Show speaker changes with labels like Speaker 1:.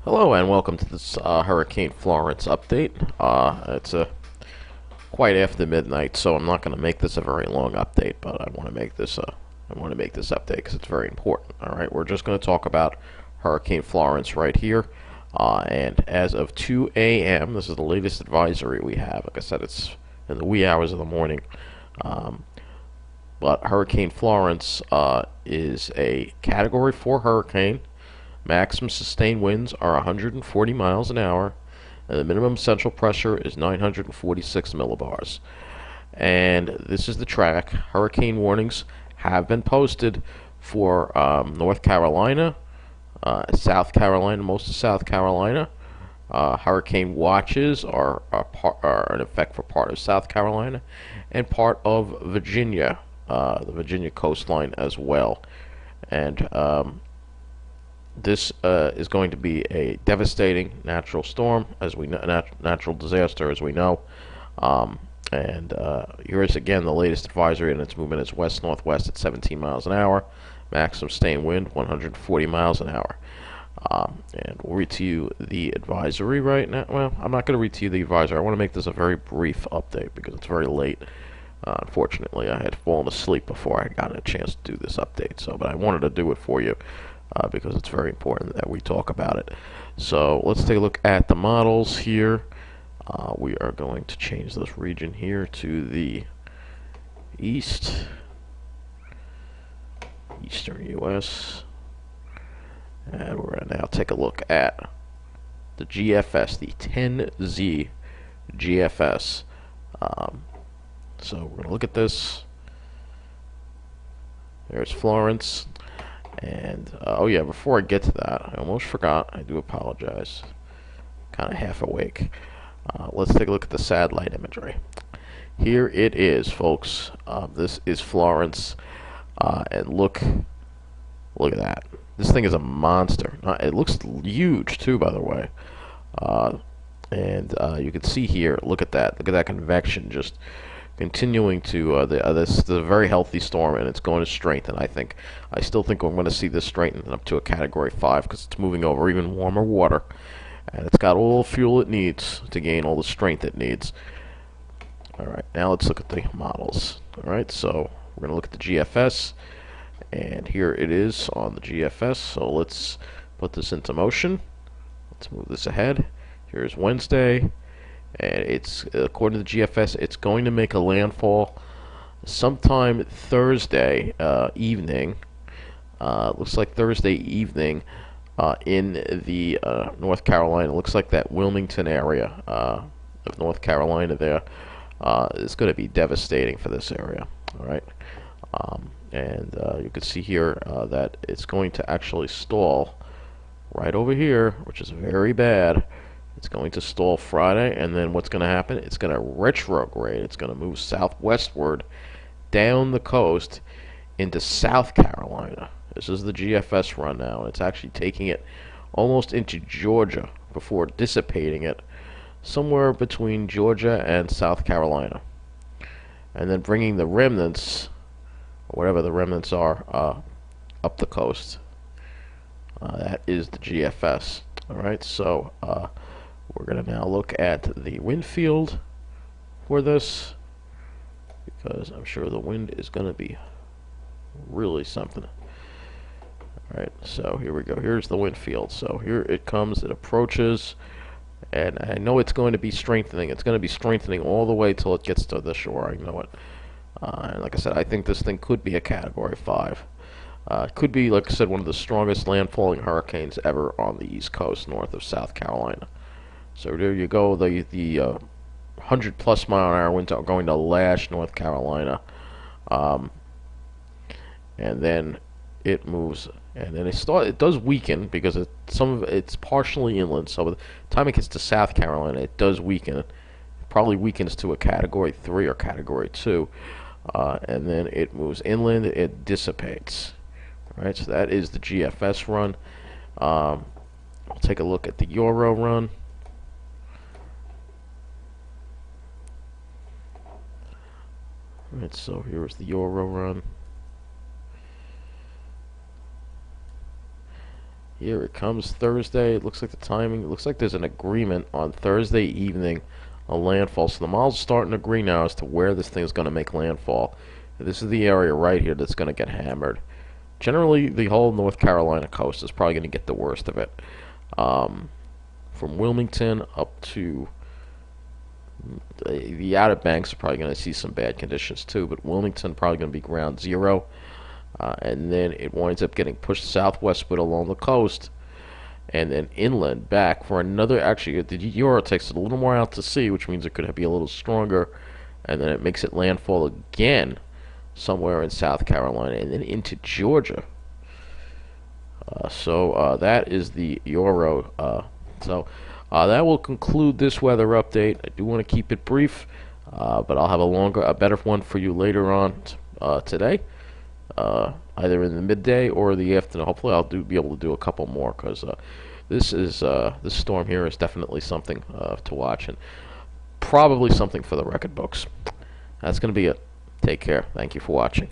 Speaker 1: Hello and welcome to this Hurricane Florence update. It's quite after midnight, so I'm not going to make this a very long update, but I want to make this update because it's very important. All right, we're just going to talk about Hurricane Florence right here, and as of 2 a.m., this is the latest advisory we have. Like I said, it's in the wee hours of the morning, um, but Hurricane Florence is a Category 4 hurricane. Maximum sustained winds are 140 miles an hour, and the minimum central pressure is 946 millibars. And this is the track. Hurricane warnings have been posted for North Carolina, South Carolina, most of South Carolina. Hurricane watches are in effect for part of South Carolina and part of Virginia, the Virginia coastline as well. And this is going to be a devastating natural storm, as we know, natural disaster, as we know. And here is again the latest advisory, and its movement is west-northwest at 17 miles an hour. Maximum sustained wind 140 miles an hour. And we'll read to you the advisory right now. Well, I'm not going to read to you the advisory. I want to make this a very brief update because it's very late. Unfortunately, I had fallen asleep before I got a chance to do this update. But I wanted to do it for you. Because it's very important that we talk about it. So let's take a look at the models here. We are going to change this region here to the eastern U.S. And we're going to now take a look at the GFS, the 10Z GFS. So we're going to look at this. There's Florence. And, oh yeah, before I get to that, I almost forgot. I do apologize. Kind of half awake. Let's take a look at the satellite imagery. Here it is, folks. This is Florence. And look at that. This thing is a monster. It looks huge, too, by the way. And you can see here, look at that. Look at that convection just continuing to this is a very healthy storm, and it's going to strengthen. I still think we're going to see this strengthen up to a Category 5 because it's moving over even warmer water, and it's got all the fuel it needs to gain all the strength it needs. All right, now let's look at the models. All right, so we're going to look at the GFS, and here it is on the GFS. So let's put this into motion. Let's move this ahead. Here's Wednesday. And it's, according to the GFS, it's going to make a landfall sometime Thursday evening. Looks like Thursday evening in the North Carolina. Looks like that Wilmington area of North Carolina there is going to be devastating for this area. All right, and you can see here that it's going to actually stall right over here, which is very bad. It's going to stall Friday, and then what's going to happen? It's going to retrograde. It's going to move southwestward down the coast into South Carolina. This is the GFS run now, and it's actually taking it almost into Georgia before dissipating it somewhere between Georgia and South Carolina. And then bringing the remnants, or whatever the remnants are, up the coast. That is the GFS. All right, so we're going to now look at the wind field for this, because I'm sure the wind is going to be really something. Alright, so here we go. Here's the wind field. So here it comes, it approaches, and I know it's going to be strengthening. It's going to be strengthening all the way till it gets to the shore. I know it. And like I said, I think this thing could be a Category 5. It could be, like I said, one of the strongest landfalling hurricanes ever on the East Coast, north of South Carolina. So there you go. The 100+ mile an hour winds are going to lash North Carolina, and then it moves, and then it does weaken because some of it's partially inland. So by the time it gets to South Carolina, it does weaken. It probably weakens to a Category 3 or Category 2, and then it moves inland. It dissipates. All right, so that is the GFS run. I'll take a look at the Euro run. Alright, so here's the Euro run. Here it comes Thursday. It looks like the timing. It looks like there's an agreement on Thursday evening on landfall. So the models are starting to agree now as to where this thing is going to make landfall. This is the area right here that's going to get hammered. Generally, the whole North Carolina coast is probably going to get the worst of it. From Wilmington up to the Outer Banks are probably going to see some bad conditions too, but Wilmington probably going to be ground zero. And then it winds up getting pushed southwestward along the coast and then inland back for another. Actually, the Euro takes it a little more out to sea, which means it could be a little stronger, and then it makes it landfall again somewhere in South Carolina and then into Georgia. So that is the Euro. That will conclude this weather update. I do want to keep it brief, but I'll have a better one for you later on today. Either in the midday or the afternoon. Hopefully, I'll be able to do a couple more because this storm here is definitely something to watch and probably something for the record books. That's going to be it. Take care. Thank you for watching.